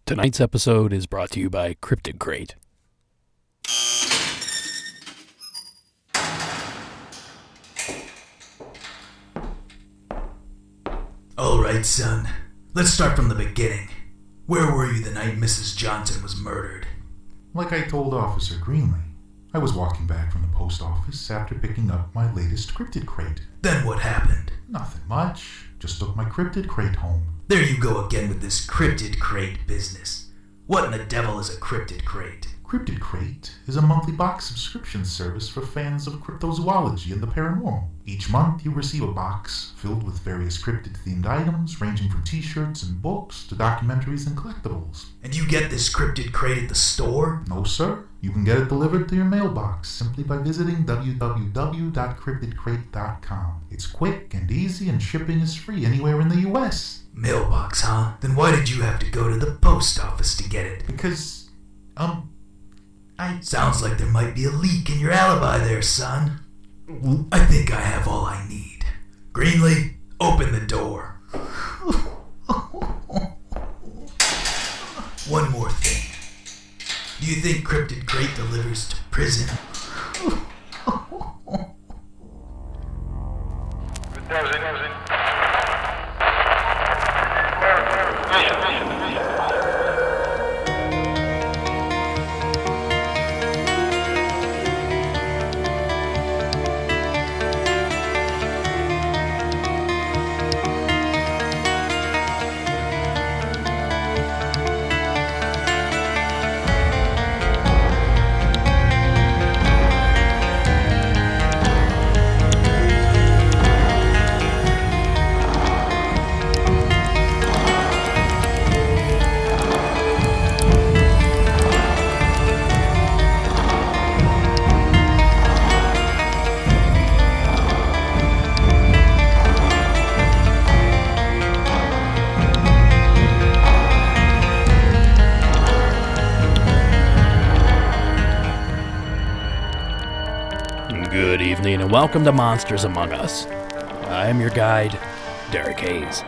Tonight's episode is brought to you by Cryptid Crate. Alright, son. Let's start from the beginning. Where were you the night Mrs. Johnson was murdered? Like I told Officer Greenlee, I was walking back from the post office after picking up my latest Cryptid Crate. Then what happened? Nothing much. Just took my Cryptid Crate home. There you go again with this Cryptid Crate business. What in the devil is a Cryptid Crate? Cryptid Crate is a monthly box subscription service for fans of cryptozoology and the paranormal. Each month you receive a box filled with various cryptid-themed items ranging from t-shirts and books to documentaries and collectibles. And you get this Cryptid Crate at the store? No, sir. You can get it delivered to your mailbox simply by visiting www.cryptidcrate.com. It's quick and easy and shipping is free anywhere in the U.S. Mailbox, huh? Then why did you have to go to the post office to get it? Because, Sounds like there might be a leak in your alibi there, son. I think I have all I need. Greenlee, open the door. One more thing. Do you think Cryptid Crate delivers to prison? Good evening and welcome to Monsters Among Us. I am your guide, Derek Hayes.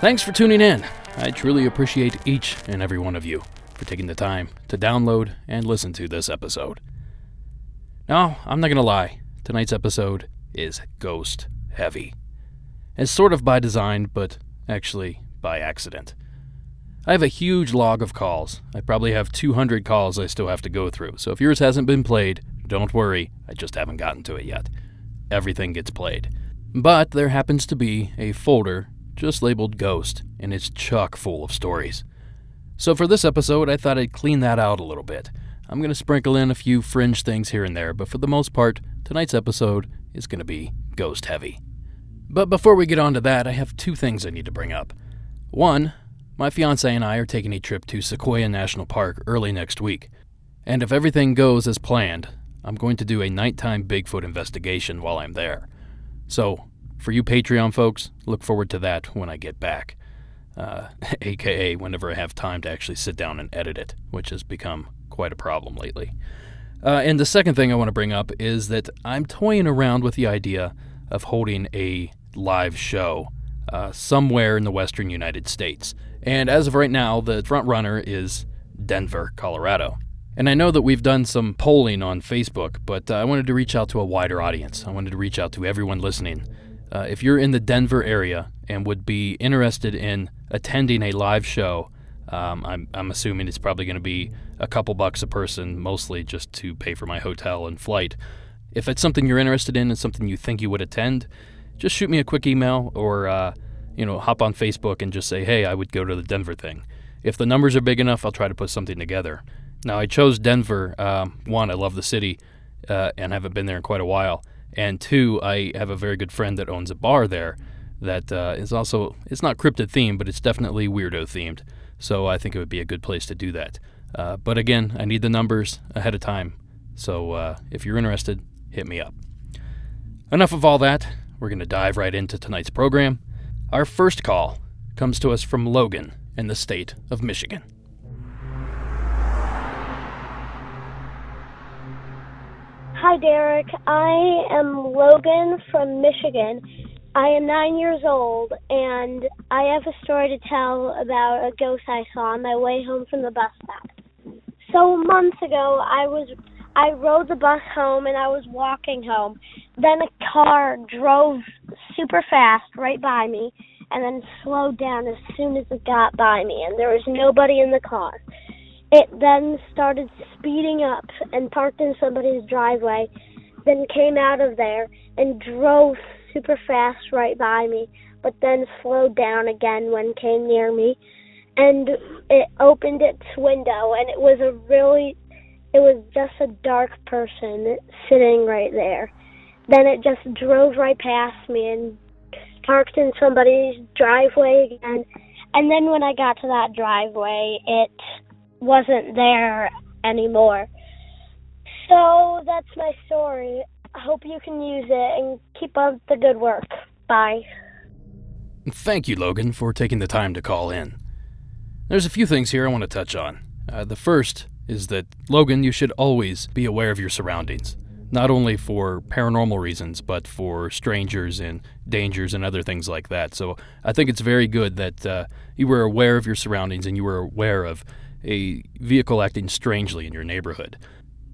Thanks for tuning in. I truly appreciate each and every one of you for taking the time to download and listen to this episode. Now, I'm not going to lie, tonight's episode is ghost heavy. It's sort of by design, but actually by accident. I have a huge log of calls. I probably have 200 calls I still have to go through, so if yours hasn't been played, don't worry, I just haven't gotten to it yet. Everything gets played. But there happens to be a folder just labeled Ghost, and it's chock full of stories. So for this episode, I thought I'd clean that out a little bit. I'm going to sprinkle in a few fringe things here and there, but for the most part, tonight's episode is going to be ghost heavy. But before we get on to that, I have two things I need to bring up. One, my fiancé and I are taking a trip to Sequoia National Park early next week. And if everything goes as planned, I'm going to do a nighttime Bigfoot investigation while I'm there. So, for you Patreon folks, look forward to that when I get back. AKA whenever I have time to actually sit down and edit it, which has become quite a problem lately. And the second thing I want to bring up is that I'm toying around with the idea of holding a live show somewhere in the western United States. And as of right now, the front runner is Denver, Colorado. And I know that we've done some polling on Facebook, but I wanted to reach out to a wider audience. I wanted to reach out to everyone listening. If you're in the Denver area and would be interested in attending a live show, I'm assuming it's probably going to be a couple bucks a person, mostly just to pay for my hotel and flight. If it's something you're interested in and something you think you would attend, just shoot me a quick email or hop on Facebook and just say, hey, I would go to the Denver thing. If the numbers are big enough, I'll try to put something together. Now, I chose Denver. One, I love the city and haven't been there in quite a while. And two, I have a very good friend that owns a bar there that is also, it's not cryptid themed, but it's definitely weirdo themed. So I think it would be a good place to do that. But again, I need the numbers ahead of time. So if you're interested, hit me up. Enough of all that. We're going to dive right into tonight's program. Our first call comes to us from Logan in the state of Michigan. Hi, Derek. I am Logan from Michigan, I am 9 years old, and I have a story to tell about a ghost I saw on my way home from the bus stop. So months ago, I rode the bus home, and I was walking home. Then a car drove super fast right by me, and then slowed down as soon as it got by me, and there was nobody in the car. It then started speeding up and parked in somebody's driveway, then came out of there and drove super fast right by me, but then slowed down again when it came near me, and it opened its window, and it was just a dark person sitting right there. Then it just drove right past me and parked in somebody's driveway again, and then when I got to that driveway, it wasn't there anymore. So that's my story. I hope you can use it and keep up the good work. Bye. Thank you, Logan, for taking the time to call in. There's a few things here I want to touch on. The first is that, Logan, you should always be aware of your surroundings, not only for paranormal reasons, but for strangers and dangers and other things like that. So I think it's very good that you were aware of your surroundings and you were aware of a vehicle acting strangely in your neighborhood.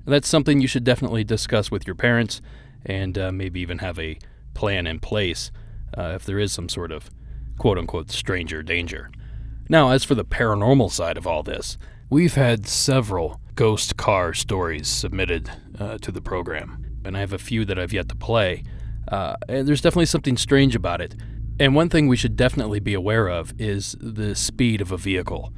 That's something you should definitely discuss with your parents and maybe even have a plan in place if there is some sort of quote-unquote stranger danger. Now, as for the paranormal side of all this, we've had several ghost car stories submitted to the program, and I have a few that I've yet to play. And there's definitely something strange about it. And one thing we should definitely be aware of is the speed of a vehicle.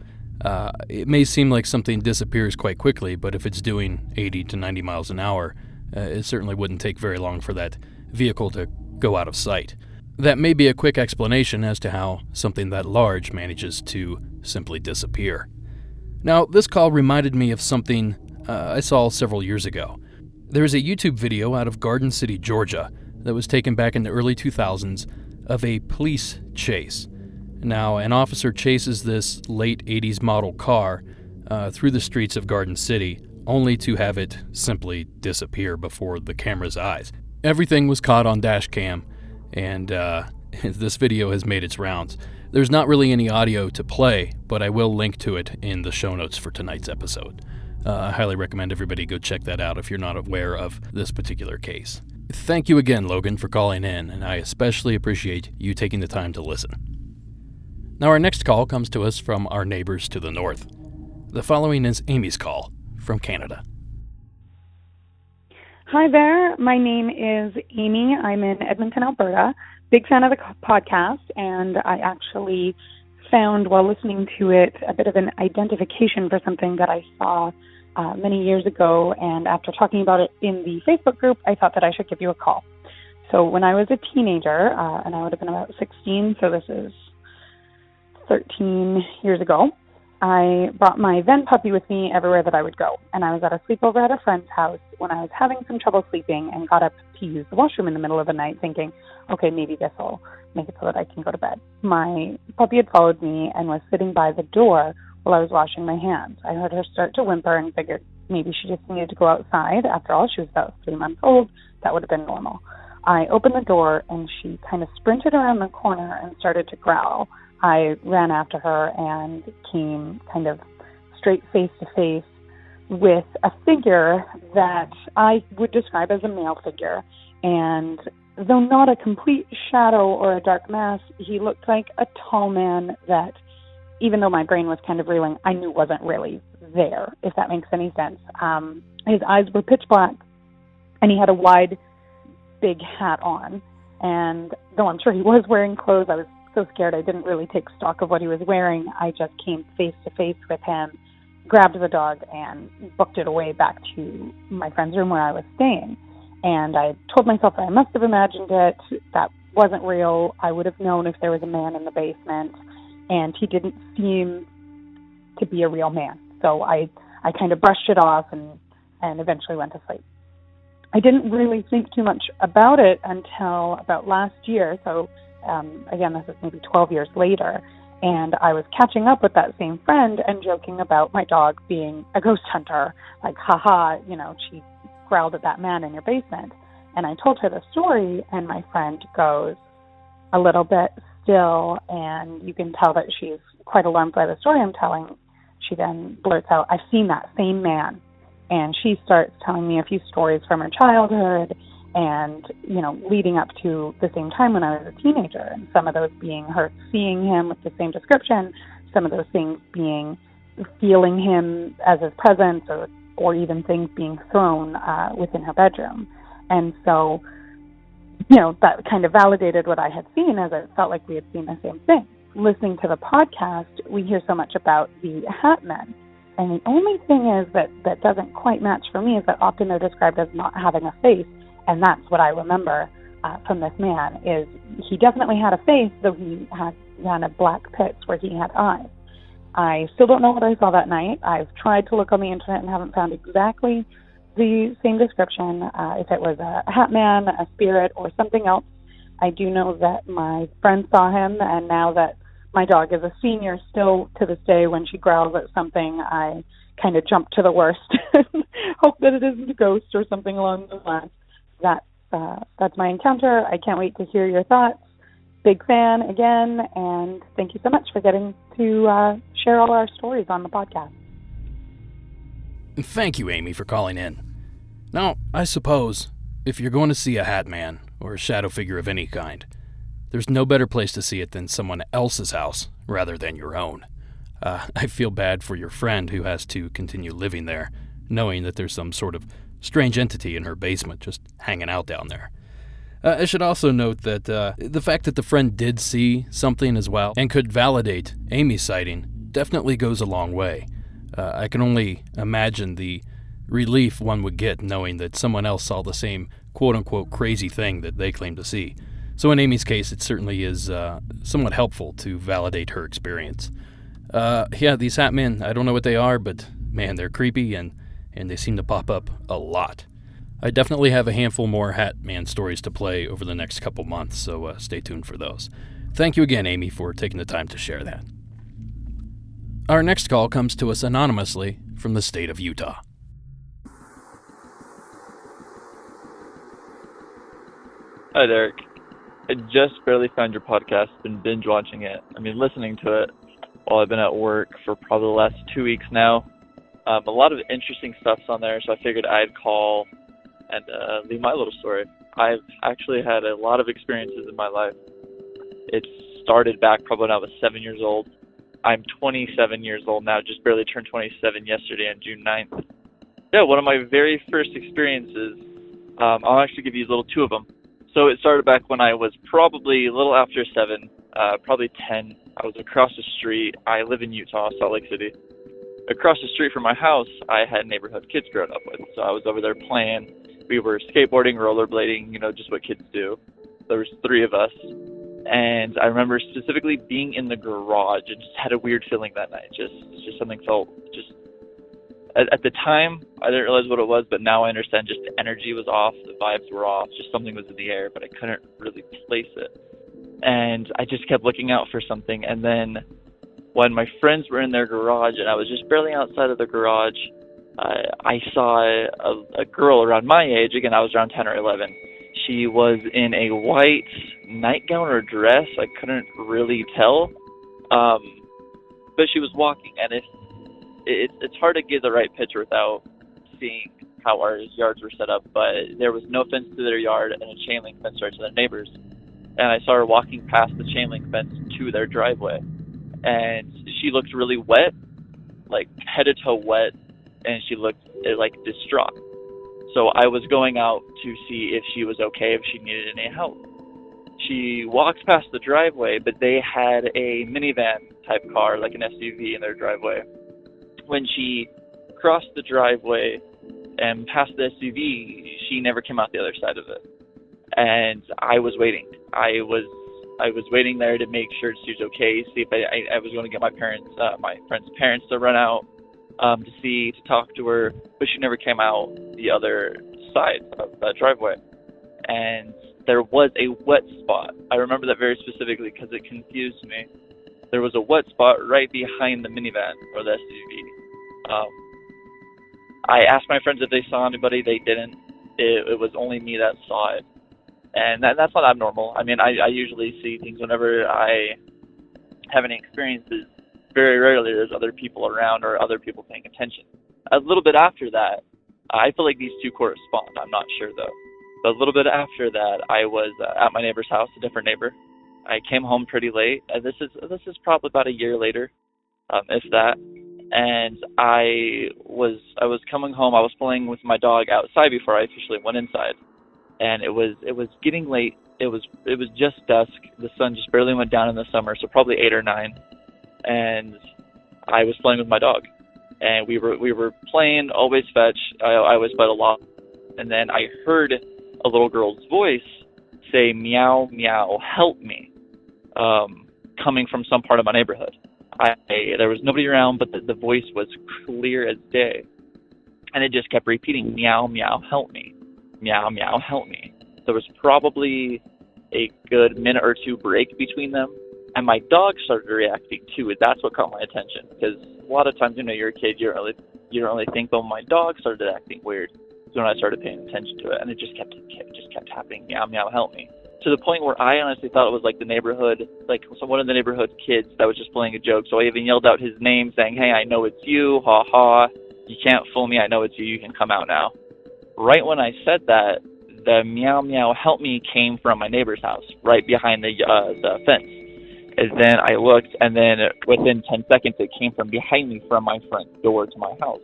It may seem like something disappears quite quickly, but if it's doing 80 to 90 miles an hour, it certainly wouldn't take very long for that vehicle to go out of sight. That may be a quick explanation as to how something that large manages to simply disappear. Now, this call reminded me of something I saw several years ago. There is a YouTube video out of Garden City, Georgia, that was taken back in the early 2000s of a police chase. Now, an officer chases this late 80s model car through the streets of Garden City, only to have it simply disappear before the camera's eyes. Everything was caught on dash cam, and this video has made its rounds. There's not really any audio to play, but I will link to it in the show notes for tonight's episode. I highly recommend everybody go check that out if you're not aware of this particular case. Thank you again, Logan, for calling in, and I especially appreciate you taking the time to listen. Now, our next call comes to us from our neighbors to the north. The following is Amy's call from Canada. Hi there. My name is Amy. I'm in Edmonton, Alberta. Big fan of the podcast, and I actually found while listening to it a bit of an identification for something that I saw many years ago, and after talking about it in the Facebook group, I thought that I should give you a call. So when I was a teenager, and I would have been about 16, so this is 13 years ago, I brought my then puppy with me everywhere that I would go. And I was at a sleepover at a friend's house when I was having some trouble sleeping and got up to use the washroom in the middle of the night thinking, okay, maybe this will make it so that I can go to bed. My puppy had followed me and was sitting by the door while I was washing my hands. I heard her start to whimper and figured maybe she just needed to go outside. After all, she was about 3 months old. That would have been normal. I opened the door and she kind of sprinted around the corner and started to growl. I ran after her and came kind of straight face to face with a figure that I would describe as a male figure. And though not a complete shadow or a dark mass, he looked like a tall man that, even though my brain was kind of reeling, I knew wasn't really there, if that makes any sense. His eyes were pitch black, and he had a wide, big hat on. And though I'm sure he was wearing clothes, I was so scared I didn't really take stock of what he was wearing. I just came face to face with him, grabbed the dog, and booked it away back to my friend's room where I was staying. And I told myself that I must have imagined it. That wasn't real. I would have known if there was a man in the basement, and he didn't seem to be a real man. So I kind of brushed it off and eventually went to sleep. I didn't really think too much about it until about last year. So again, this is maybe 12 years later, and I was catching up with that same friend and joking about my dog being a ghost hunter, like, haha, she growled at that man in your basement. And I told her the story, and my friend goes, a little bit still, and you can tell that she's quite alarmed by the story I'm telling. She then blurts out, "I've seen that same man." And she starts telling me a few stories from her childhood and, leading up to the same time when I was a teenager. And some of those being her seeing him with the same description, some of those things being feeling him as his presence, or even things being thrown within her bedroom. And so, that kind of validated what I had seen, as it felt like we had seen the same thing. Listening to the podcast, we hear so much about the Hat Men. And the only thing is that doesn't quite match for me is that often they're described as not having a face. And that's what I remember from this man, is he definitely had a face, though he had kind of black pits where he had eyes. I still don't know what I saw that night. I've tried to look on the internet and haven't found exactly the same description, if it was a hat man, a spirit, or something else. I do know that my friend saw him, and now that my dog is a senior, still to this day, when she growls at something, I kind of jump to the worst. Hope that it isn't a ghost or something along those lines. That's my encounter. I can't wait to hear your thoughts. Big fan again, and thank you so much for getting to share all our stories on the podcast. Thank you, Amy, for calling in. Now, I suppose, if you're going to see a hat man or a shadow figure of any kind, there's no better place to see it than someone else's house rather than your own. I feel bad for your friend who has to continue living there, knowing that there's some sort of strange entity in her basement just hanging out down there. I should also note that the fact that the friend did see something as well and could validate Amy's sighting definitely goes a long way. I can only imagine the relief one would get knowing that someone else saw the same quote-unquote crazy thing that they claim to see. So in Amy's case, it certainly is somewhat helpful to validate her experience. These hat men, I don't know what they are, but man, they're creepy and they seem to pop up a lot. I definitely have a handful more hat man stories to play over the next couple months, so stay tuned for those. Thank you again, Amy, for taking the time to share that. Our next call comes to us anonymously from the state of Utah. Hi, Derek. I just barely found your podcast, been binge watching it. Listening to it while I've been at work for probably the last 2 weeks now. A lot of interesting stuff's on there, so I figured I'd call and leave my little story. I've actually had a lot of experiences in my life. It started back probably when I was 7 years old. I'm 27 years old now, just barely turned 27 yesterday on June 9th. Yeah, one of my very first experiences, I'll actually give you two of them. So it started back when I was probably a little after 7, probably 10. I was across the street. I live in Utah, Salt Lake City. Across the street from my house, I had neighborhood kids growing up with. So I was over there playing. We were skateboarding, rollerblading, just what kids do. There was 3 of us. And I remember specifically being in the garage and just had a weird feeling that night. Just something felt at the time, I didn't realize what it was, but now I understand just the energy was off, the vibes were off, just something was in the air, but I couldn't really place it. And I just kept looking out for something. And then when my friends were in their garage and I was just barely outside of the garage, I saw a girl around my age. Again, I was around 10 or 11. She was in a white nightgown or dress. I couldn't really tell. But she was walking, and it's hard to give the right picture without seeing how our yards were set up, but there was no fence to their yard and a chain link fence right to their neighbors. And I saw her walking past the chain link fence to their driveway. And she looked really wet, like head to toe wet, and she looked like distraught. So I was going out to see if she was okay, if she needed any help. She walked past the driveway, but they had a minivan type car, like an SUV in their driveway. When she crossed the driveway and passed the SUV, she never came out the other side of it. And I was waiting. I was waiting there to make sure she was okay, see if I was going to get my friend's parents to run out to talk to her, but she never came out the other side of the driveway. And there was a wet spot. I remember that very specifically because it confused me. There was a wet spot right behind the minivan or the SUV. I asked my friends if they saw anybody. They didn't. It was only me that saw it. And that's not abnormal. I mean, I usually see things whenever I have any experiences. Very rarely there's other people around or other people paying attention. A little bit after that, I feel like these two correspond. I'm not sure, though. But a little bit after that, I was at my neighbor's house, a different neighbor. I came home pretty late. This is probably about a year later, if that. And I was coming home. I was playing with my dog outside before I officially went inside. And it was getting late. It was just dusk. The sun just barely went down in the summer, so probably 8 or 9. And I was playing with my dog. And we were playing always fetch. I always played a lot. And then I heard a little girl's voice say, "Meow, meow, help me," coming from some part of my neighborhood. There was nobody around, but the voice was clear as day. And it just kept repeating, "Meow, meow, help me. Meow, meow, help me." There was probably a good minute or two break between them. And my dog started reacting too, and that's what caught my attention. Because a lot of times, you're a kid, you don't really think, but my dog started acting weird. So when I started paying attention to it, and it just kept happening, "Meow, meow, help me," to the point where I honestly thought it was like the neighborhood, like one of the neighborhood kids that was just playing a joke. So I even yelled out his name, saying, "Hey, I know it's you, ha ha, you can't fool me, I know it's you, you can come out now." Right when I said that, the "meow, meow, help me" came from my neighbor's house, right behind the fence. And then I looked, and then within 10 seconds, it came from behind me from my front door to my house.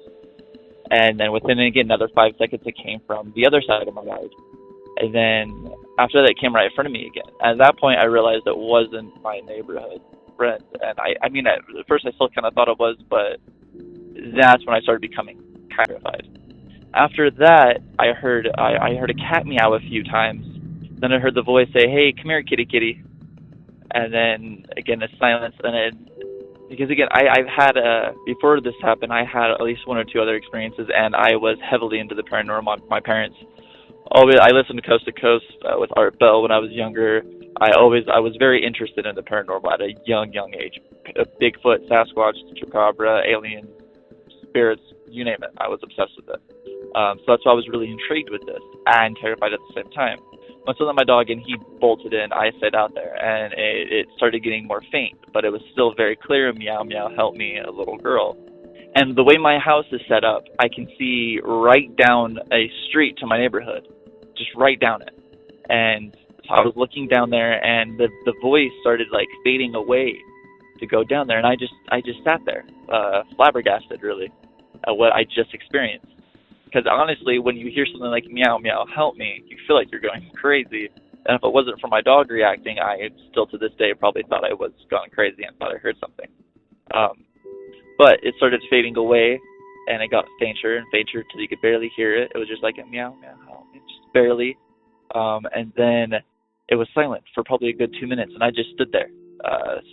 And then within, again, another 5 seconds, it came from the other side of my yard. And then after that, it came right in front of me again. At that point, I realized it wasn't my neighborhood friend. And I mean, at first I still kind of thought it was, but that's when I started becoming terrified. After that, I heard a cat meow a few times. Then I heard the voice say, "Hey, come here, kitty, kitty." And then again, a silence. Because again, I've had before this happened, I had at least 1 or 2 other experiences, and I was heavily into the paranormal. My parents I listened to Coast with Art Bell when I was younger. I was very interested in the paranormal at a young age. Bigfoot, Sasquatch, Chupacabra, aliens, spirits, you name it. I was obsessed with it. So that's why I was really intrigued with this and terrified at the same time. Once I let my dog in, he bolted in. I stayed out there, and it started getting more faint, but it was still very clear. "Meow, meow, help me," a little girl. And the way my house is set up, I can see right down a street to my neighborhood, just right down it. And so I was looking down there, and the voice started like fading away to go down there, and I just sat there, flabbergasted really at what I just experienced. Because honestly, when you hear something like "meow, meow, help me," you feel like you're going crazy. And if it wasn't for my dog reacting, I still to this day probably thought I was going crazy and thought I heard something. But it started fading away, and it got fainter and fainter until you could barely hear it. It was just like a "meow, meow, help me," just barely. And then it was silent for probably a good 2 minutes, and I just stood there,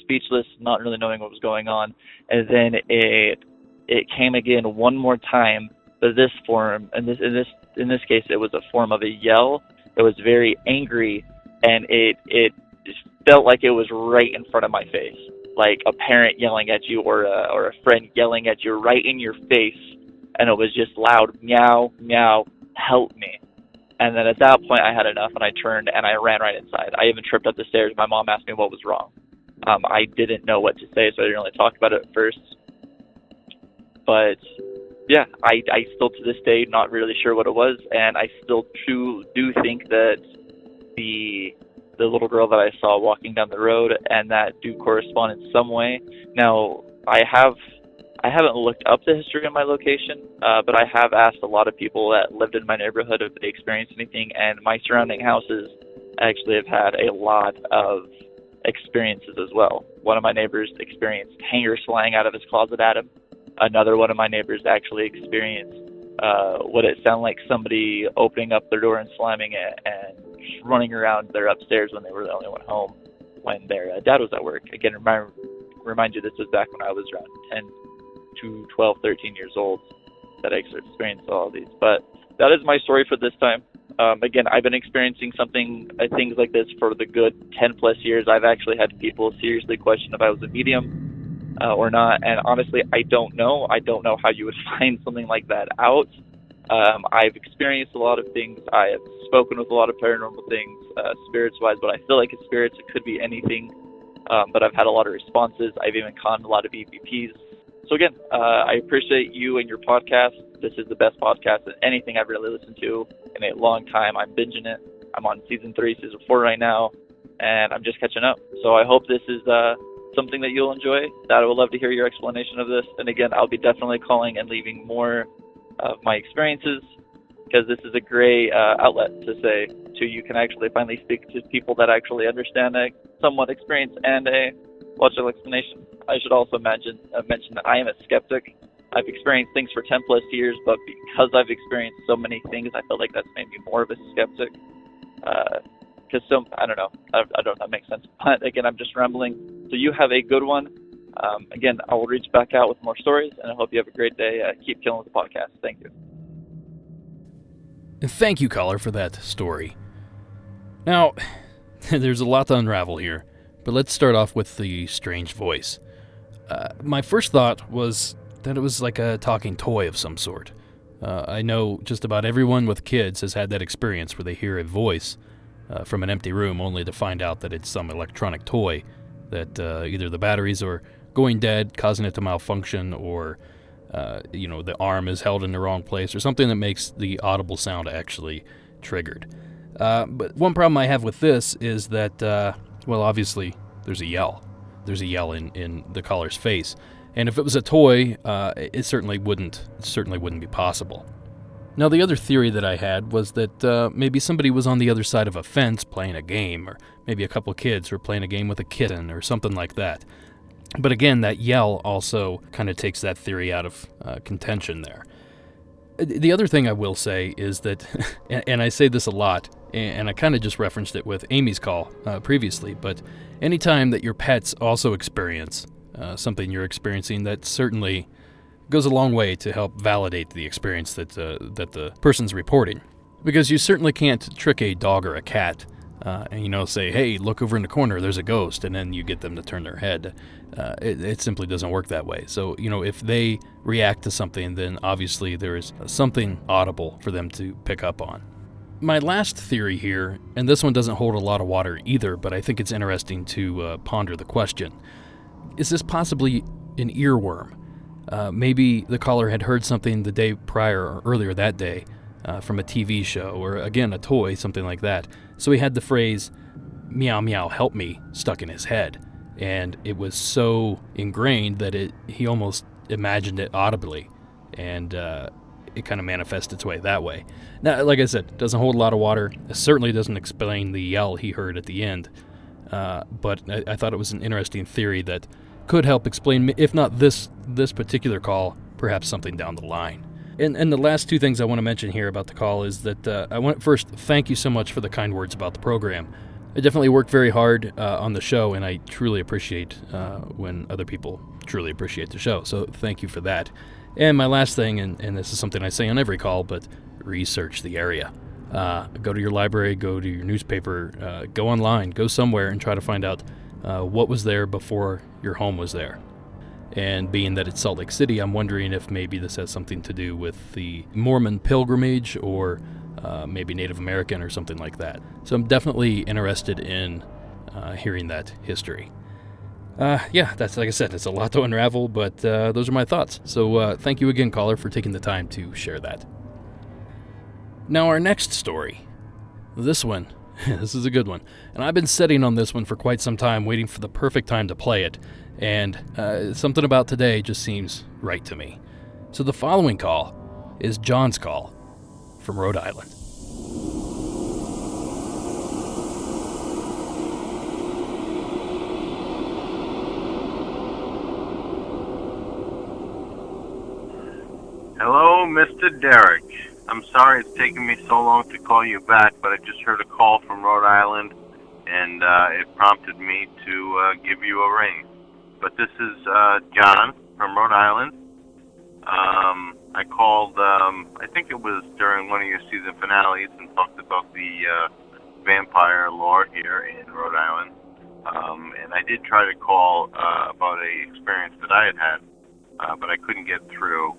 speechless, not really knowing what was going on. And then it came again one more time. But this form, in this case, it was a form of a yell. It was very angry, and it just felt like it was right in front of my face, like a parent yelling at you or a friend yelling at you right in your face, and it was just loud, "Meow, meow, help me." And then at that point, I had enough, and I turned and I ran right inside. I even tripped up the stairs. My mom asked me what was wrong. I didn't know what to say, so I didn't really talk about it at first. But yeah, I still to this day not really sure what it was, and I still do think that the little girl that I saw walking down the road and that do correspond in some way. Now, I haven't looked up the history of my location, but I have asked a lot of people that lived in my neighborhood if they experienced anything, and my surrounding houses actually have had a lot of experiences as well. One of my neighbors experienced hangers flying out of his closet at him. Another one of my neighbors actually experienced what it sounded like somebody opening up their door and slamming it and running around their upstairs when they were the only one home when their dad was at work. Again, remind you, this was back when I was around 10 to 12, 13 years old that I experienced all of these. But that is my story for this time. Again, I've been experiencing things like this for the good 10 plus years. I've actually had people seriously question if I was a medium or not, and honestly, I don't know. I don't know how you would find something like that out. I've experienced a lot of things. I have spoken with a lot of paranormal things, spirits-wise, but I feel like it's spirits. It could be anything, but I've had a lot of responses. I've even conned a lot of EVPs. So again, I appreciate you and your podcast. This is the best podcast than anything I've really listened to in a long time. I'm binging it. I'm on season 3, season 4 right now, and I'm just catching up. So I hope this is something that you'll enjoy. That I would love to hear your explanation of this. And again, I'll be definitely calling and leaving more of my experiences, because this is a great outlet to say to you can actually finally speak to people that actually understand a somewhat experience and a logical explanation. I should also mention that I am a skeptic. I've experienced things for 10 plus years, but because I've experienced so many things, I feel like that's made me more of a skeptic. Because I don't know. I don't know if that makes sense. But again, I'm just rambling. So you have a good one. Again, I will reach back out with more stories, and I hope you have a great day. Keep killing with the podcast. Thank you. And thank you, caller, for that story. Now, there's a lot to unravel here, but let's start off with the strange voice. My first thought was that it was like a talking toy of some sort. I know just about everyone with kids has had that experience where they hear a voice from an empty room only to find out that it's some electronic toy that either the batteries are going dead, causing it to malfunction, or the arm is held in the wrong place, or something that makes the audible sound actually triggered. But one problem I have with this is that, obviously, there's a yell. There's a yell in the caller's face. And if it was a toy, it certainly wouldn't be possible. Now, the other theory that I had was that maybe somebody was on the other side of a fence playing a game, or maybe a couple of kids were playing a game with a kitten or something like that. But again, that yell also kind of takes that theory out of contention there. The other thing I will say is that, and I say this a lot, and I kind of just referenced it with Amy's call previously, but anytime that your pets also experience something you're experiencing, that certainly goes a long way to help validate the experience that the person's reporting. Because you certainly can't trick a dog or a cat and say, hey, look over in the corner, there's a ghost, and then you get them to turn their head. It simply doesn't work that way. So, if they react to something, then obviously there is something audible for them to pick up on. My last theory here, and this one doesn't hold a lot of water either, but I think it's interesting to ponder the question. Is this possibly an earworm? Maybe the caller had heard something the day prior or earlier that day from a TV show, or again, a toy, something like that. So he had the phrase, meow, meow, help me, stuck in his head. And it was so ingrained that he almost imagined it audibly, and it kind of manifests its way that way. Now, like I said, it doesn't hold a lot of water. It certainly doesn't explain the yell he heard at the end. But I thought it was an interesting theory that could help explain, if not this particular call, perhaps something down the line. And the last two things I want to mention here about the call is that I want first thank you so much for the kind words about the program. I definitely worked very hard on the show, and I truly appreciate when other people truly appreciate the show. So thank you for that. And my last thing, and this is something I say on every call, but research the area. Go to your library, go to your newspaper, go online, go somewhere and try to find out what was there before your home was there. And being that it's Salt Lake City, I'm wondering if maybe this has something to do with the Mormon pilgrimage, or maybe Native American or something like that. So I'm definitely interested in hearing that history. That's, like I said, it's a lot to unravel, but those are my thoughts. So thank you again, caller, for taking the time to share that. Now, our next story. This one, this is a good one. And I've been sitting on this one for quite some time, waiting for the perfect time to play it. And something about today just seems right to me. So the following call is John's call from Rhode Island. Hello, Mr. Derek. I'm sorry it's taken me so long to call you back, but I just heard a call from Rhode Island, and it prompted me to give you a ring. But this is John from Rhode Island. I called, I think it was during one of your season finales, and talked about the vampire lore here in Rhode Island. And I did try to call about a experience that I had, but I couldn't get through.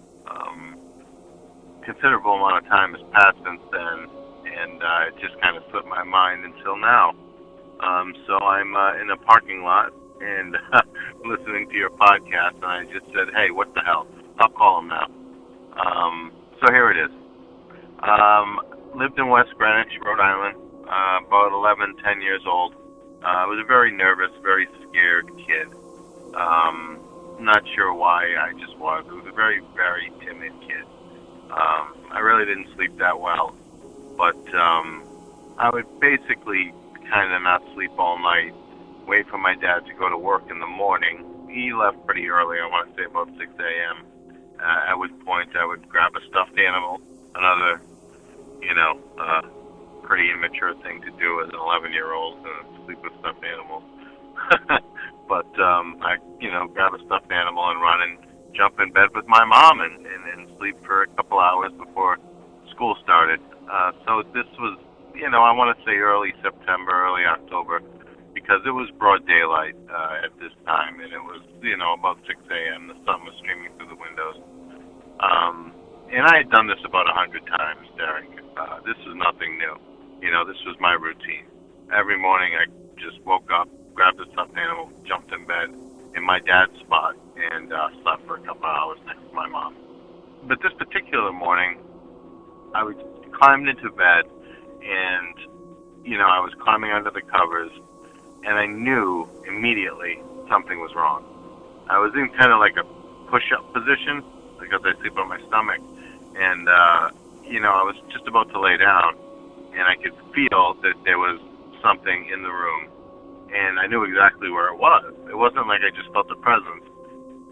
considerable amount of time has passed since then, and it just kind of slipped my mind until now. So I'm in a parking lot and listening to your podcast, and I just said, hey, what the hell? I'll call him now. So here it is. Lived in West Greenwich, Rhode Island, about 10 years old. I was a very nervous, very scared kid. Not sure why, I just was. I was a very, very timid kid. I really didn't sleep that well, but I would basically kind of not sleep all night, wait for my dad to go to work in the morning. He left pretty early, I want to say about 6 a.m., at which point I would grab a stuffed animal, another, pretty immature thing to do as an 11-year-old, sleep with stuffed animals. But I, grab a stuffed animal and run and jump in bed with my mom and sleep for a couple hours before school started. So this was, I want to say early September, early October, because it was broad daylight at this time, and it was, about 6 a.m. The sun was streaming through the windows. And I had done this about 100 times, Derek. This was nothing new. This was my routine. Every morning I just woke up, grabbed a stuffed animal, jumped in bed in my dad's spot, and slept for a couple hours next to my mom. But this particular morning, I climbed into bed, and, I was climbing under the covers, and I knew immediately something was wrong. I was in kind of like a push-up position, because I sleep on my stomach, and, I was just about to lay down, and I could feel that there was something in the room, and I knew exactly where it was. It wasn't like I just felt a presence.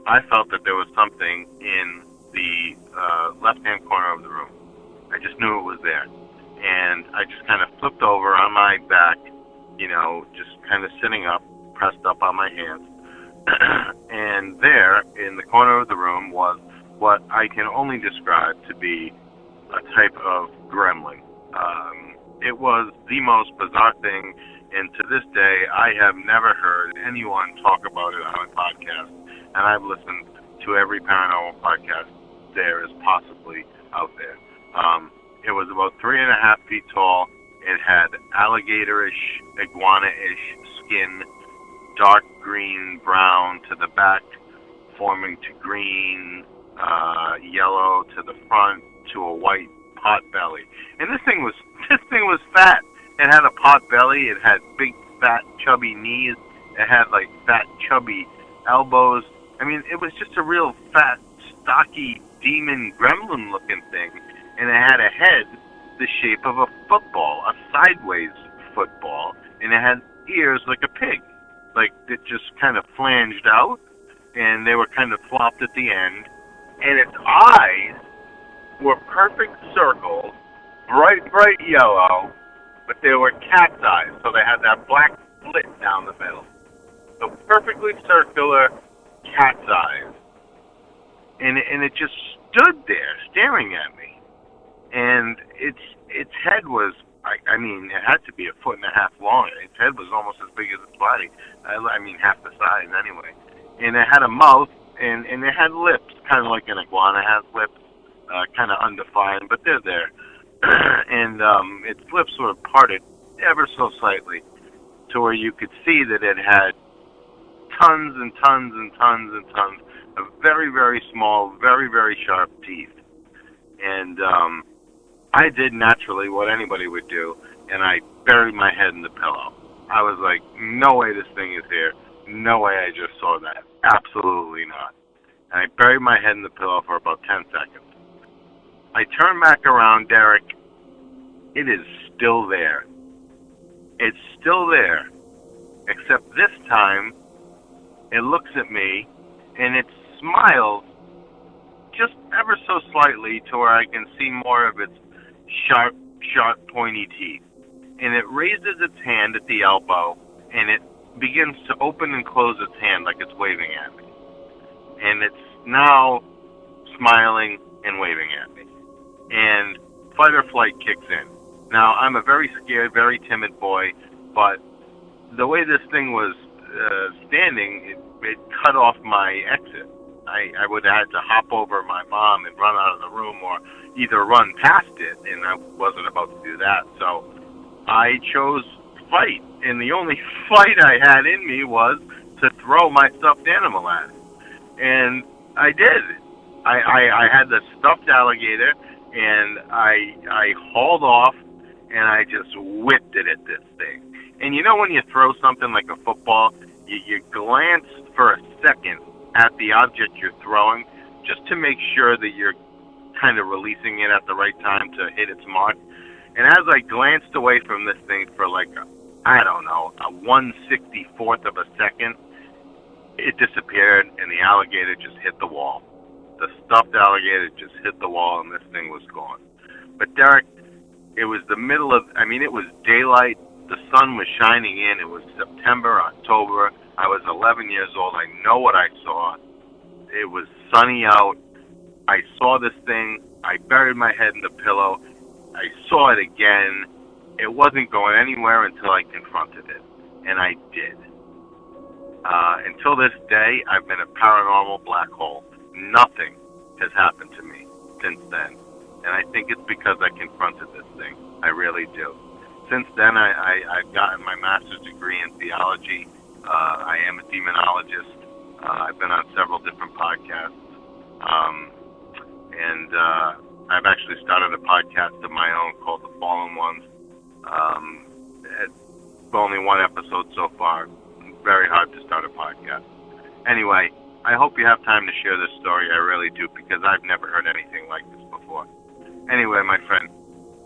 I felt that there was something in the left-hand corner of the room. I just knew it was there. And I just kind of flipped over on my back, just kind of sitting up, pressed up on my hands. And there, in the corner of the room, was what I can only describe to be a type of gremlin. It was the most bizarre thing, and to this day, I have never heard anyone talk about it on a podcast, and I've listened to every paranormal podcast there is possibly out there. It was about 3.5 feet tall. It had alligator-ish, iguana-ish skin, dark green, brown to the back, forming to green, yellow to the front, to a white pot belly. And this thing was fat. It had a pot belly. It had big, fat, chubby knees. It had like fat, chubby elbows. I mean, it was just a real fat, stocky, demon gremlin-looking thing. And it had a head the shape of a football, a sideways football, and it had ears like a pig. Like, it just kind of flanged out, and they were kind of flopped at the end. And its eyes were perfect circles, bright yellow, but they were cat's eyes, so they had that black slit down the middle. So perfectly circular cat's eyes. And it just stood there staring at me. And its head was, I mean, it had to be 1.5 feet long. Its head was almost as big as its body. I mean, half the size anyway. And it had a mouth, and it had lips, kind of like an iguana has lips, kind of undefined, but they're there. And its lips were parted ever so slightly to where you could see that it had tons and tons and tons and tons of very, very small, very, very sharp teeth. And I did naturally what anybody would do, and I buried my head in the pillow. I was like, no way this thing is here. No way I just saw that. Absolutely not. And I buried my head in the pillow for about 10 seconds. I turned back around, Derek. It is still there. It's still there. Except this time, it looks at me, and it smiles just ever so slightly to where I can see more of its sharp, pointy teeth. And it raises its hand at the elbow, and it begins to open and close its hand like it's waving at me. And it's now smiling and waving at me. And fight or flight kicks in. Now, I'm a very scared, very timid boy, but the way this thing was standing, it cut off my exit. I would have had to hop over my mom and run out of the room, or either run past it, and I wasn't about to do that. So I chose fight, and the only fight I had in me was to throw my stuffed animal at it. And I did. I had the stuffed alligator, and I hauled off, and I just whipped it at this thing. And you know when you throw something like a football, you glance for a second at the object you're throwing just to make sure that you're kind of releasing it at the right time to hit its mark. And as I glanced away from this thing for like, a 1/64th of a second, it disappeared, and the alligator just hit the wall. The stuffed alligator just hit the wall, and this thing was gone. But Derek, it was it was daylight. The sun was shining in. It was September, October. I was 11 years old. I know what I saw. It was sunny out. I saw this thing. I buried my head in the pillow. I saw it again. It wasn't going anywhere until I confronted it, and I did. Until this day, I've been a paranormal black hole. Nothing has happened to me since then, and I think it's because I confronted this thing. I really do. Since then, I've gotten my master's degree in theology. I am a demonologist. I've been on several different podcasts, and I've actually started a podcast of my own called The Fallen Ones. It's only one episode so far. Very hard to start a podcast. Anyway, I hope you have time to share this story. I really do, because I've never heard anything like this before. Anyway, my friend,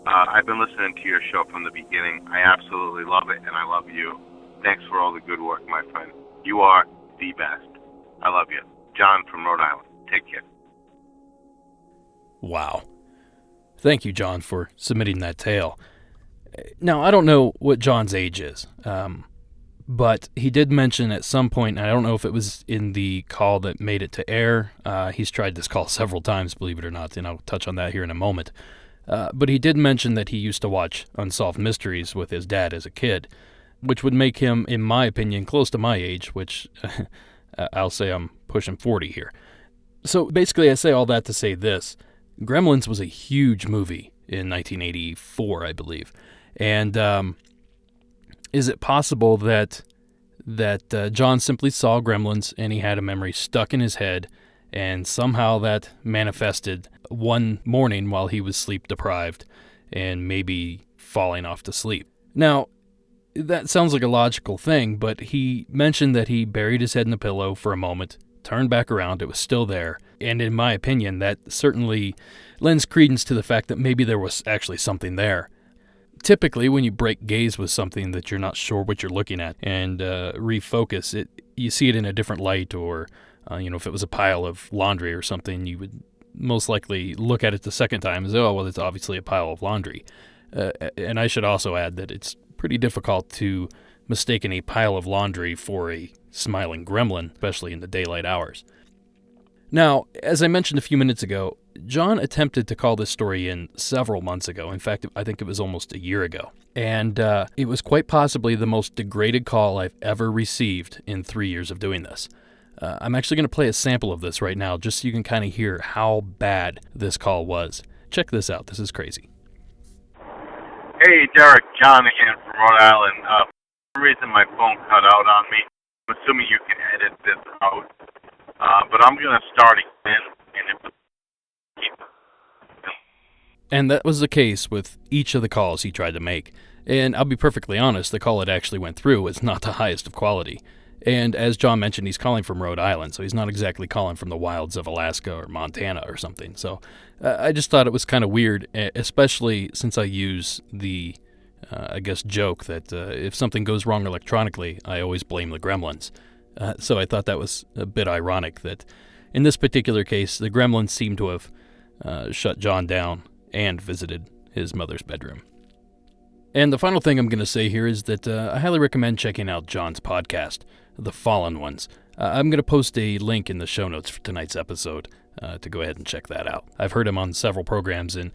I've been listening to your show from the beginning. I absolutely love it, and I love you. Thanks for all the good work, my friend. You are the best. I love you. John from Rhode Island. Take care. Wow. Thank you, John, for submitting that tale. Now, I don't know what John's age is, but he did mention at some point, and I don't know if it was in the call that made it to air. He's tried this call several times, believe it or not, and I'll touch on that here in a moment. But he did mention that he used to watch Unsolved Mysteries with his dad as a kid, which would make him, in my opinion, close to my age, which I'll say I'm pushing 40 here. So basically, I say all that to say this. Gremlins was a huge movie in 1984, I believe. And is it possible that John simply saw Gremlins and he had a memory stuck in his head, and somehow that manifested one morning while he was sleep deprived and maybe falling off to sleep? Now, that sounds like a logical thing, but he mentioned that he buried his head in the pillow for a moment, turned back around, it was still there, and in my opinion, that certainly lends credence to the fact that maybe there was actually something there. Typically, when you break gaze with something that you're not sure what you're looking at and refocus it, you see it in a different light, or if it was a pile of laundry or something, you would most likely look at it the second time and say, oh, well, it's obviously a pile of laundry. And I should also add that it's pretty difficult to mistake a pile of laundry for a smiling gremlin, especially in the daylight hours. Now, as I mentioned a few minutes ago, John attempted to call this story in several months ago. In fact, I think it was almost a year ago. And it was quite possibly the most degraded call I've ever received in 3 years of doing this. I'm actually going to play a sample of this right now, just so you can kind of hear how bad this call was. Check this out. This is crazy. Hey, Derek, John again from Rhode Island. For some reason my phone cut out on me. I'm assuming you can edit this out. But I'm going to start again, And that was the case with each of the calls he tried to make. And I'll be perfectly honest, the call that actually went through was not the highest of quality. And as John mentioned, he's calling from Rhode Island, so he's not exactly calling from the wilds of Alaska or Montana or something. So I just thought it was kind of weird, especially since I use the, joke that if something goes wrong electronically, I always blame the gremlins. So I thought that was a bit ironic that in this particular case, the gremlins seem to have shut John down and visited his mother's bedroom. And the final thing I'm going to say here is that I highly recommend checking out John's podcast, The Fallen Ones. I'm going to post a link in the show notes for tonight's episode to go ahead and check that out. I've heard him on several programs, and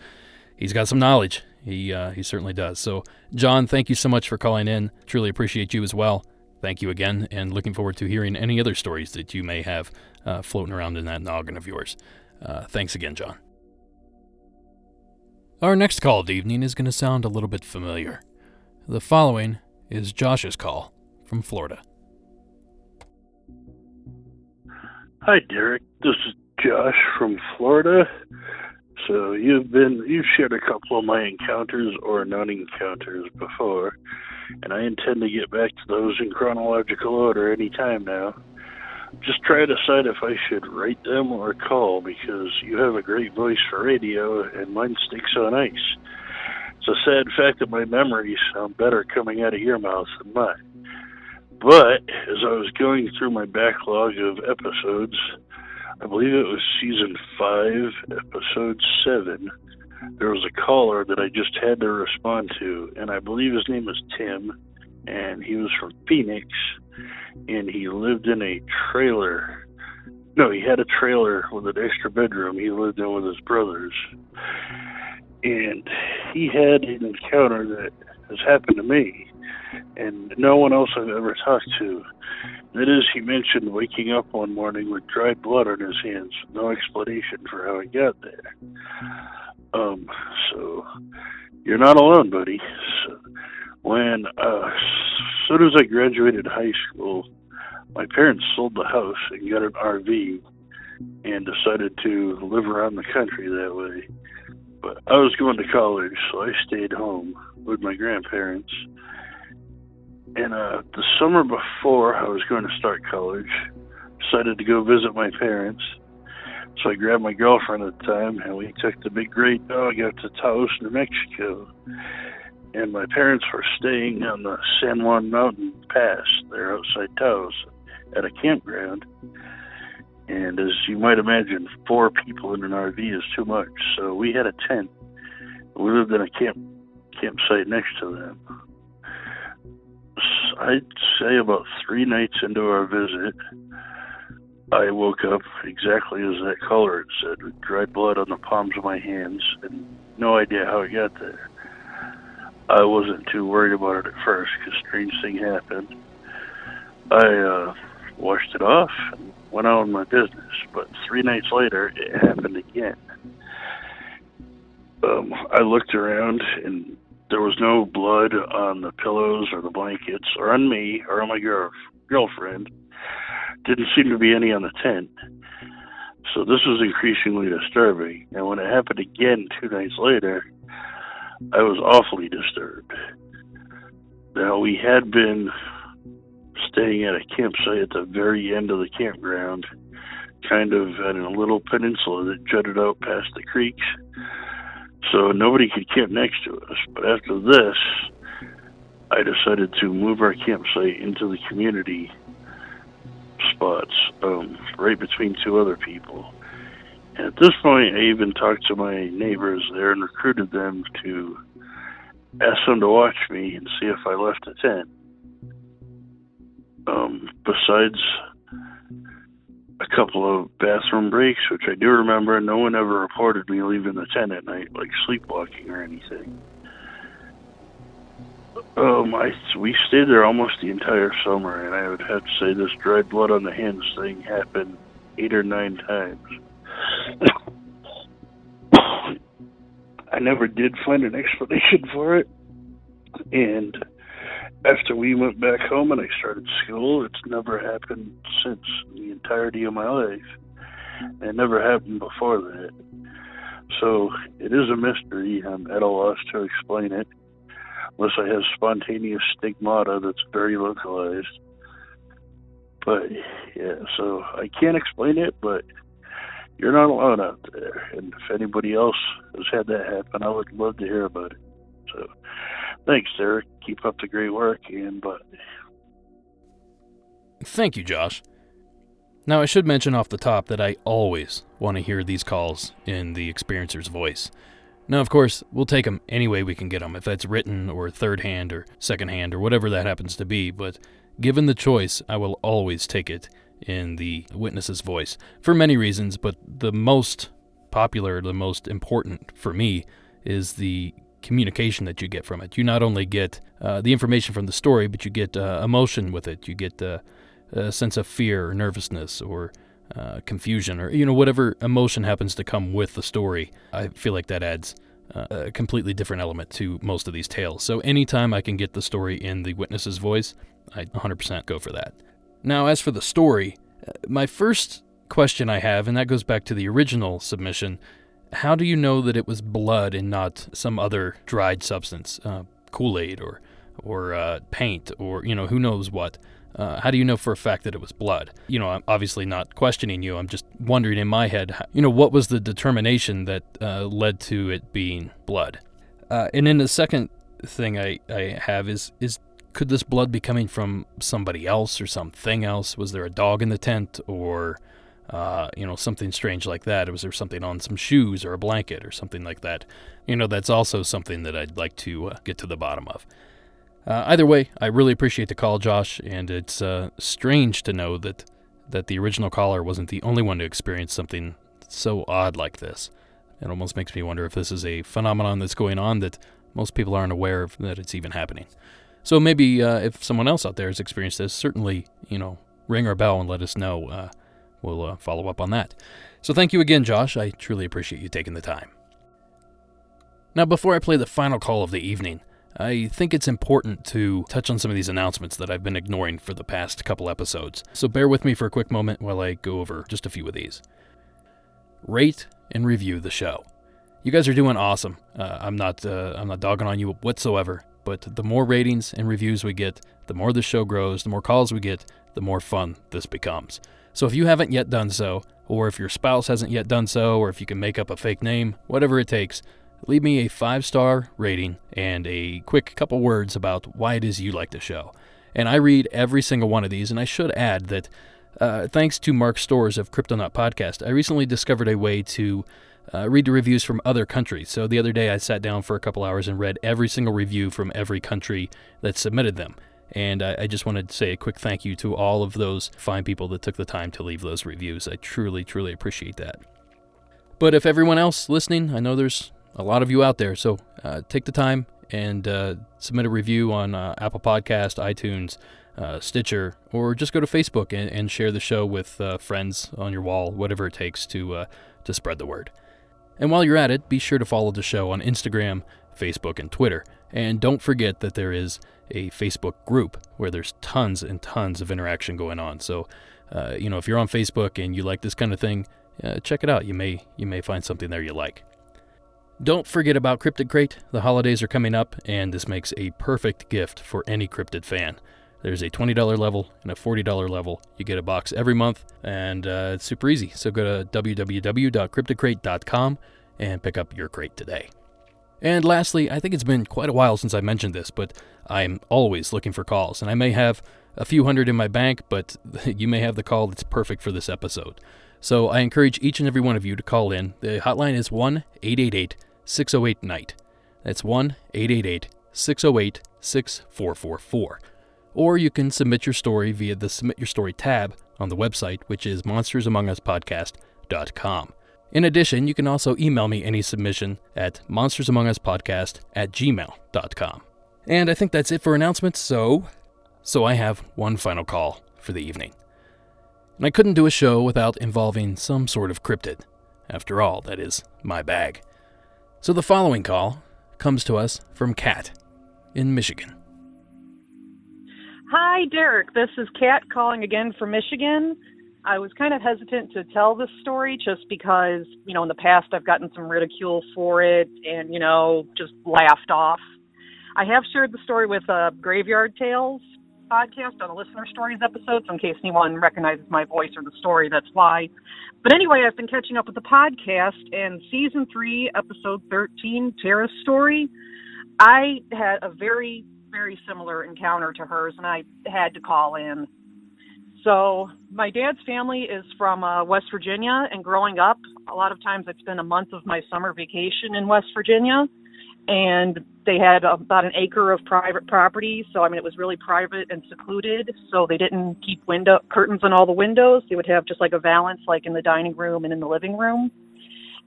he's got some knowledge. He certainly does. So, John, thank you so much for calling in. Truly appreciate you as well. Thank you again, and looking forward to hearing any other stories that you may have floating around in that noggin of yours. Thanks again, John. Our next call of the evening is going to sound a little bit familiar. The following is Josh's call from Florida. Hi, Derek. This is Josh from Florida. So you've shared a couple of my encounters or non-encounters before, and I intend to get back to those in chronological order any time now. Just try to decide if I should write them or call, because you have a great voice for radio and mine sticks on ice. It's a sad fact that my memories sound better coming out of your mouth than mine. But as I was going through my backlog of episodes, I believe it was season 5, episode 7, there was a caller that I just had to respond to, and I believe his name was Tim, and he was from Phoenix, and he lived in a trailer. No, he had a trailer with an extra bedroom he lived in with his brothers. And he had an encounter that has happened to me, and no one else I've ever talked to. That is, he mentioned waking up one morning with dried blood on his hands, no explanation for how he got there. So you're not alone, buddy. So, as soon as I graduated high school, my parents sold the house and got an RV and decided to live around the country that way. But I was going to college, so I stayed home with my grandparents. And the summer before I was going to start college, decided to go visit my parents. So I grabbed my girlfriend at the time, and we took the big great dog out to Taos, New Mexico. And my parents were staying on the San Juan Mountain Pass there outside Taos at a campground. And as you might imagine, 4 people in an RV is too much. So we had a tent. We lived in a campsite next to them. I'd say about 3 nights into our visit, I woke up exactly as that caller had said, with dried blood on the palms of my hands and no idea how it got there. I wasn't too worried about it at first because strange thing happened. I washed it off and went on with my business, but 3 nights later, it happened again. I looked around and there was no blood on the pillows or the blankets or on me or on my girlfriend. Didn't seem to be any on the tent. So this was increasingly disturbing. And when it happened again 2 nights later, I was awfully disturbed. Now, we had been staying at a campsite at the very end of the campground, kind of at a little peninsula that jutted out past the creeks. So nobody could camp next to us. But after this, I decided to move our campsite into the community spots, right between 2 other people. And at this point, I even talked to my neighbors there and recruited them to ask them to watch me and see if I left the tent. Besides a couple of bathroom breaks, which I do remember, no one ever reported me leaving the tent at night, like sleepwalking or anything. We stayed there almost the entire summer, and I would have to say this dried blood on the hands thing happened 8 or 9 times. I never did find an explanation for it, and after we went back home and I started school, it's never happened since the entirety of my life. It never happened before that. So it is a mystery. I'm at a loss to explain it, unless I have spontaneous stigmata that's very localized. But yeah, so I can't explain it, but you're not alone out there. And if anybody else has had that happen, I would love to hear about it. So thanks, Derek. Keep up the great work, and bye. Thank you, Josh. Now, I should mention off the top that I always want to hear these calls in the experiencer's voice. Now, of course, we'll take them any way we can get them, if that's written or third hand or second hand or whatever that happens to be, but given the choice, I will always take it in the witness's voice for many reasons, but the most popular, the most important for me is the communication that you get from it. You not only get the information from the story, but you get emotion with it. You get a sense of fear or nervousness or confusion, or whatever emotion happens to come with the story. I feel like that adds a completely different element to most of these tales. So anytime I can get the story in the witness's voice, I 100% go for that. Now, as for the story, my first question I have, and that goes back to the original submission, how do you know that it was blood and not some other dried substance, Kool-Aid or paint, or who knows what? How do you know for a fact that it was blood? I'm obviously not questioning you. I'm just wondering in my head, what was the determination that led to it being blood? And then the second thing I have is could this blood be coming from somebody else or something else? Was there a dog in the tent, or something strange like that? Was there something on some shoes or a blanket or something like that? That's also something that I'd like to get to the bottom of. Either way, I really appreciate the call, Josh, and it's strange to know that the original caller wasn't the only one to experience something so odd like this. It almost makes me wonder if this is a phenomenon that's going on that most people aren't aware of that it's even happening. So maybe if someone else out there has experienced this, certainly, ring our bell and let us know. We'll follow up on that. So thank you again, Josh. I truly appreciate you taking the time. Now, before I play the final call of the evening, I think it's important to touch on some of these announcements that I've been ignoring for the past couple episodes. So bear with me for a quick moment while I go over just a few of these. Rate and review the show. You guys are doing awesome. I'm not dogging on you whatsoever, but the more ratings and reviews we get, the more the show grows, the more calls we get, the more fun this becomes. So if you haven't yet done so, or if your spouse hasn't yet done so, or if you can make up a fake name, whatever it takes, leave me a 5-star rating and a quick couple words about why it is you like the show. And I read every single one of these, and I should add that thanks to Mark Storrs of Cryptonaut Podcast, I recently discovered a way to read the reviews from other countries. So the other day I sat down for a couple hours and read every single review from every country that submitted them. And I just wanted to say a quick thank you to all of those fine people that took the time to leave those reviews. I truly, truly appreciate that. But if everyone else listening, I know there's a lot of you out there, so take the time and submit a review on Apple Podcast, iTunes, Stitcher, or just go to Facebook and share the show with friends on your wall, whatever it takes to spread the word. And while you're at it, be sure to follow the show on Instagram, Facebook, and Twitter. And don't forget that there is a Facebook group where there's tons and tons of interaction going on. So, if you're on Facebook and you like this kind of thing, check it out. You may find something there you like. Don't forget about Cryptid Crate. The holidays are coming up, and this makes a perfect gift for any cryptid fan. There's a $20 level and a $40 level. You get a box every month, and it's super easy. So go to www.cryptidcrate.com and pick up your crate today. And lastly, I think it's been quite a while since I mentioned this, but I'm always looking for calls, and I may have a few hundred in my bank, but you may have the call that's perfect for this episode. So I encourage each and every one of you to call in. The hotline is 1-888-608-NIGHT. That's 1-888-608-6444. Or you can submit your story via the Submit Your Story tab on the website, which is monstersamonguspodcast.com. In addition, you can also email me any submission at monstersamonguspodcast@gmail.com. And I think that's it for announcements, so I have one final call for the evening. And I couldn't do a show without involving some sort of cryptid. After all, that is my bag. So the following call comes to us from Kat in Michigan. Hi, Derek. This is Kat calling again from Michigan. I was kind of hesitant to tell this story just because, in the past I've gotten some ridicule for it and, just laughed off. I have shared the story with Graveyard Tales podcast on a Listener Stories episode, so in case anyone recognizes my voice or the story, that's why. But anyway, I've been catching up with the podcast, and Season 3, Episode 13, Tara's story, I had a very, very similar encounter to hers, and I had to call in. So my dad's family is from West Virginia, and growing up, a lot of times I'd spend a month of my summer vacation in West Virginia, and they had about an acre of private property, so it was really private and secluded, so they didn't keep curtains on all the windows. They would have just like a valance like in the dining room and in the living room.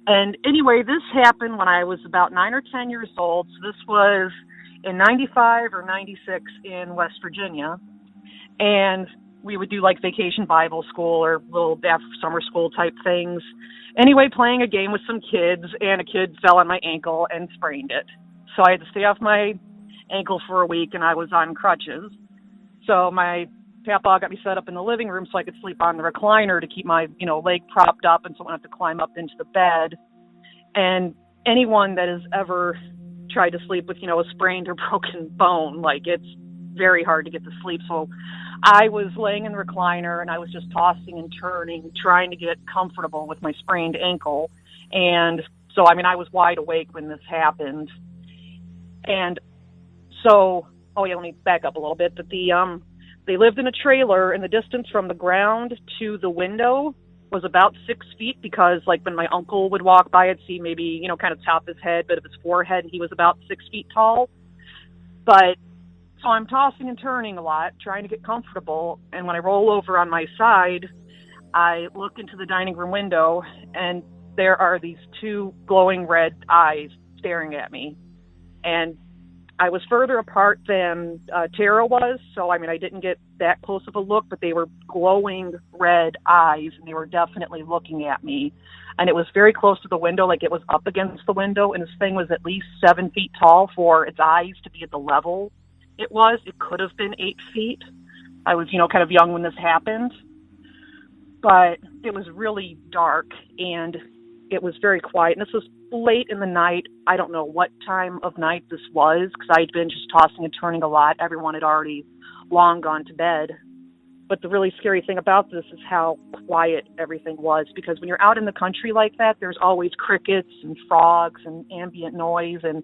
And anyway, this happened when I was about 9 or 10 years old, so this was in 95 or 96 in West Virginia. And we would do like vacation Bible school or little after summer school type things. Anyway, playing a game with some kids, and a kid fell on my ankle and sprained it. So I had to stay off my ankle for a week, and I was on crutches. So my papa got me set up in the living room so I could sleep on the recliner to keep my, leg propped up and so I wouldn't have to climb up into the bed. And anyone that has ever tried to sleep with, a sprained or broken bone, it's very hard to get to sleep. So I was laying in the recliner and I was just tossing and turning, trying to get comfortable with my sprained ankle. And so, I was wide awake when this happened. And so, let me back up a little bit. But they lived in a trailer, and the distance from the ground to the window was about 6 feet, because when my uncle would walk by, I'd see maybe, kind of top of his head, but of his forehead, he was about 6 feet tall. But so I'm tossing and turning a lot, trying to get comfortable. And when I roll over on my side, I look into the dining room window, and there are these two glowing red eyes staring at me. And I was further apart than Tara was, so I didn't get that close of a look, but they were glowing red eyes, and they were definitely looking at me. And it was very close to the window, it was up against the window, and this thing was at least 7 feet tall for its eyes to be at the level it was. It could have been 8 feet. I was, kind of young when this happened. But it was really dark, and it was very quiet. And this was late in the night. I don't know what time of night this was, because I'd been just tossing and turning a lot. Everyone had already long gone to bed. But the really scary thing about this is how quiet everything was, because when you're out in the country like that, there's always crickets and frogs and ambient noise. And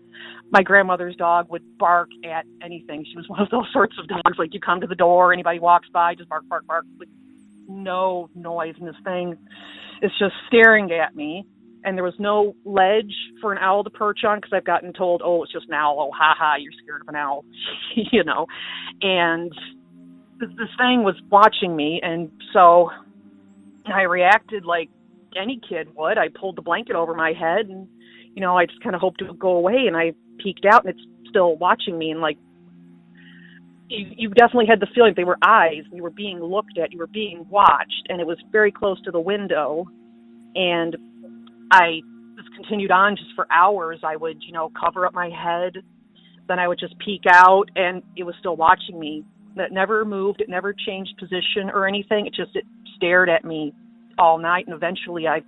my grandmother's dog would bark at anything. She was one of those sorts of dogs, you come to the door, anybody walks by, just bark, bark, bark, with no noise. And this thing is just staring at me. And there was no ledge for an owl to perch on, because I've gotten told, it's just an owl. Oh, ha, you're scared of an owl, And this thing was watching me, and so I reacted like any kid would. I pulled the blanket over my head, and, I just kind of hoped it would go away, and I peeked out, and it's still watching me, and, you definitely had the feeling they were eyes, and you were being looked at, you were being watched, and it was very close to the window, and I just continued on just for hours. I would, cover up my head, then I would just peek out, and it was still watching me. It never moved. It never changed position or anything. It stared at me all night, and eventually I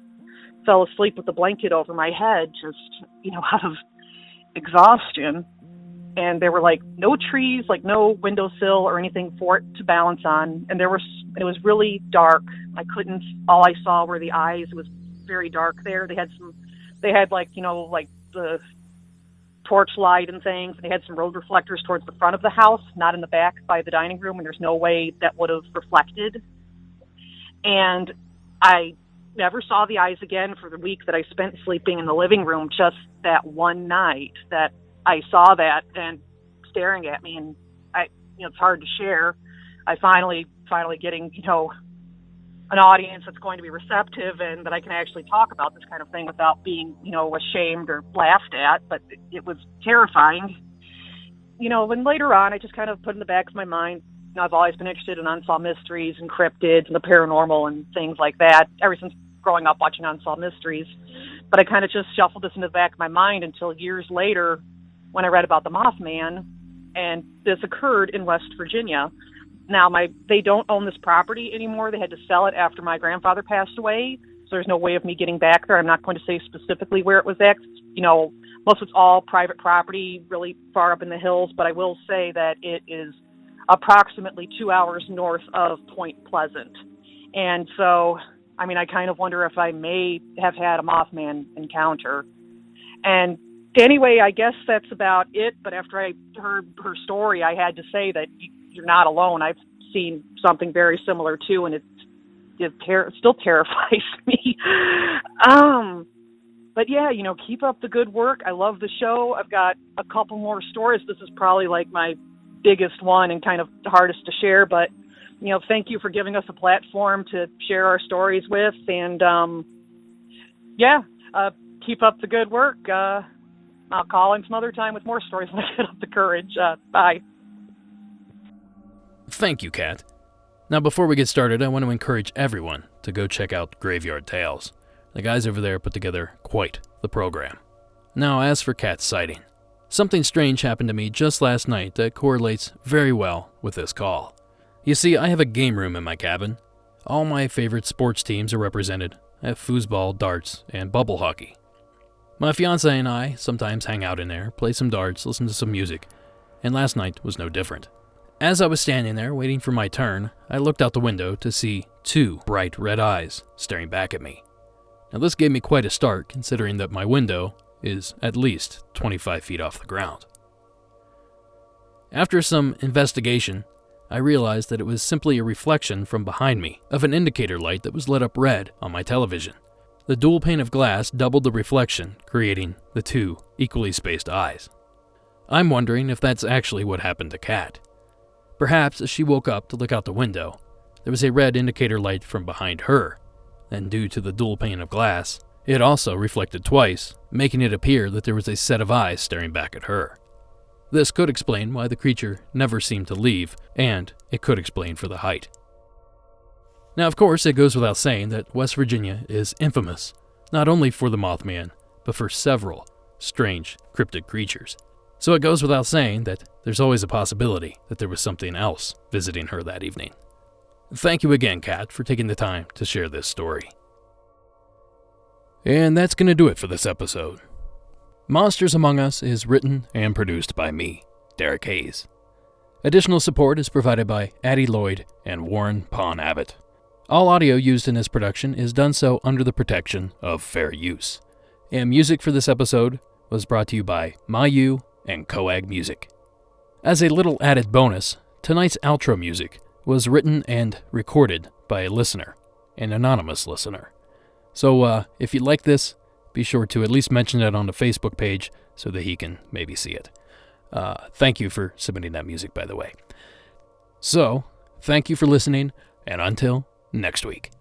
fell asleep with the blanket over my head, just, out of exhaustion. And there were no trees, no windowsill or anything for it to balance on. And it was really dark. All I saw were the eyes. It was very dark there. They had the torch light and things. They had some road reflectors towards the front of the house, not in the back by the dining room, and there's no way that would have reflected. And I never saw the eyes again for the week that I spent sleeping in the living room, just that one night that I saw that and staring at me. And it's hard to share. I finally getting, an audience that's going to be receptive and that I can actually talk about this kind of thing without being, ashamed or laughed at. But it was terrifying. When later on, I just kind of put in the back of my mind, I've always been interested in unsolved mysteries and cryptids and the paranormal and things like that, ever since growing up watching Unsolved Mysteries. But I kind of just shuffled this into the back of my mind until years later when I read about the Mothman, and this occurred in West Virginia. Now, they don't own this property anymore. They had to sell it after my grandfather passed away, so there's no way of me getting back there. I'm not going to say specifically where it was at. Most of it's all private property, really far up in the hills, but I will say that it is approximately 2 hours north of Point Pleasant. And so, I kind of wonder if I may have had a Mothman encounter. And anyway, I guess that's about it, but after I heard her story, I had to say that you're not alone. I've seen something very similar too, and it still terrifies me. But yeah, keep up the good work. I love the show. I've got a couple more stories. This is probably my biggest one and kind of the hardest to share, but thank you for giving us a platform to share our stories with. And keep up the good work. I'll call in some other time with more stories when I get up the courage. Bye. Thank you, Kat. Now, before we get started, I want to encourage everyone to go check out Graveyard Tales. The guys over there put together quite the program. Now, as for Kat's sighting, something strange happened to me just last night that correlates very well with this call. You see, I have a game room in my cabin. All my favorite sports teams are represented. I have foosball, darts, and bubble hockey. My fiancé and I sometimes hang out in there, play some darts, listen to some music, and last night was no different. As I was standing there waiting for my turn, I looked out the window to see 2 bright red eyes staring back at me. Now this gave me quite a start, considering that my window is at least 25 feet off the ground. After some investigation, I realized that it was simply a reflection from behind me of an indicator light that was lit up red on my television. The dual pane of glass doubled the reflection, creating the 2 equally spaced eyes. I'm wondering if that's actually what happened to Kat. Perhaps as she woke up to look out the window, there was a red indicator light from behind her, and due to the dual pane of glass, it also reflected twice, making it appear that there was a set of eyes staring back at her. This could explain why the creature never seemed to leave, and it could explain for the height. Now, of course, it goes without saying that West Virginia is infamous, not only for the Mothman, but for several strange cryptid creatures. So it goes without saying that there's always a possibility that there was something else visiting her that evening. Thank you again, Kat, for taking the time to share this story. And that's going to do it for this episode. Monsters Among Us is written and produced by me, Derek Hayes. Additional support is provided by Addie Lloyd and Warren Pon Abbott. All audio used in this production is done so under the protection of fair use. And music for this episode was brought to you by Mayu and Coag Music. As a little added bonus, tonight's outro music was written and recorded by a listener, an anonymous listener. So if you like this, be sure to at least mention it on the Facebook page so that he can maybe see it. Thank you for submitting that music, by the way. So, thank you for listening, and until next week.